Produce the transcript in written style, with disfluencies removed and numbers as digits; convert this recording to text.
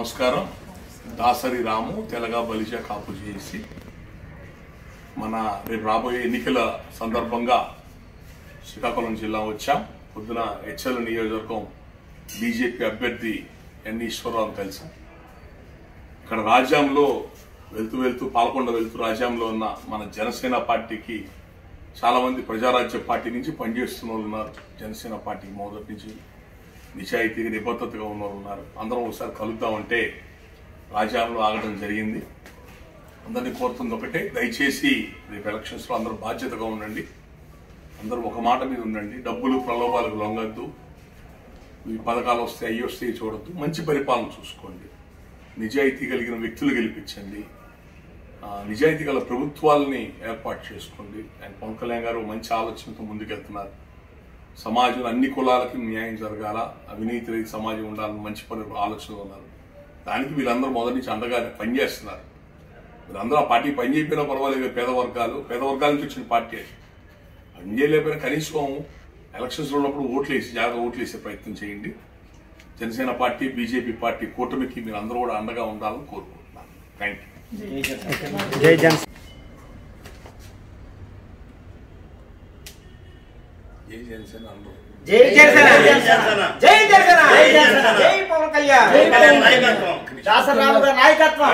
నమస్కారం. దాసరి రాము తెలగా బలిజ కాపు చేసి మన రేపు రాబోయే ఎన్నికల సందర్భంగా శ్రీకాకుళం జిల్లా వచ్చాం. పొద్దున హెచ్ఎల్ నియోజకవర్గం బీజేపీ అభ్యర్థి ఎన్ ఈశ్వరరావు కలిసాం. ఇక్కడ రాజ్యాంలో వెళ్తూ పాలకొండ వెళ్తూ రాజ్యాంలో ఉన్న మన జనసేన పార్టీకి చాలా మంది ప్రజారాజ్య పార్టీ నుంచి పనిచేస్తున్న వాళ్ళు ఉన్నారు. జనసేన పార్టీకి మొదటి నుంచి నిజాయితీగా నిబద్ధతగా ఉన్న వాళ్ళు ఉన్నారు. అందరం ఒకసారి కలుద్దామంటే రాజ్యాంలో ఆగడం జరిగింది. అందరినీ కోరుతుంది ఒకటే, దయచేసి రేపు ఎలక్షన్స్ లో అందరూ బాధ్యతగా ఉండండి. అందరూ ఒక మాట మీద ఉండండి. డబ్బులు ప్రలోభాలకు లొంగద్దు. ఈ పథకాలు వస్తే అయ్యి వస్తే చూడద్దు. మంచి పరిపాలన చూసుకోండి. నిజాయితీ కలిగిన వ్యక్తులు గెలిపించండి. నిజాయితీ గల ప్రభుత్వాలని ఏర్పాటు చేసుకోండి. అండ్ పవన్ కళ్యాణ్ గారు మంచి ఆలోచనతో ముందుకెళ్తున్నారు. సమాజంలో అన్ని కులాలకి న్యాయం జరగాల, అవినీతి రహిత సమాజం ఉండాలని మంచి ఆలోచనలు ఉన్నారు. దానికి వీళ్ళందరూ మొదటి నుంచి అండగా పనిచేస్తున్నారు. వీళ్ళందరూ ఆ పార్టీ పని చేయకపోయినా పర్వాలేదు. పేద వర్గాల నుంచి వచ్చిన పార్టీ పని చేయలేకపోయినా కనీసం ఎలక్షన్స్ లో ఉన్నప్పుడు జాగ్రత్త ఓట్లు వేసే ప్రయత్నం చేయండి. జనసేన పార్టీ, బీజేపీ పార్టీ కూటమికి మీరు అందరూ కూడా అండగా ఉండాలని కోరుకుంటున్నాను. Thank you. జై జనసేన. జై జనసేన అందరూ. జై జనసేన. జై జనసేన. జై పవన్ కళ్యాణ్. దాసరి రాము గారి నాయకత్వం.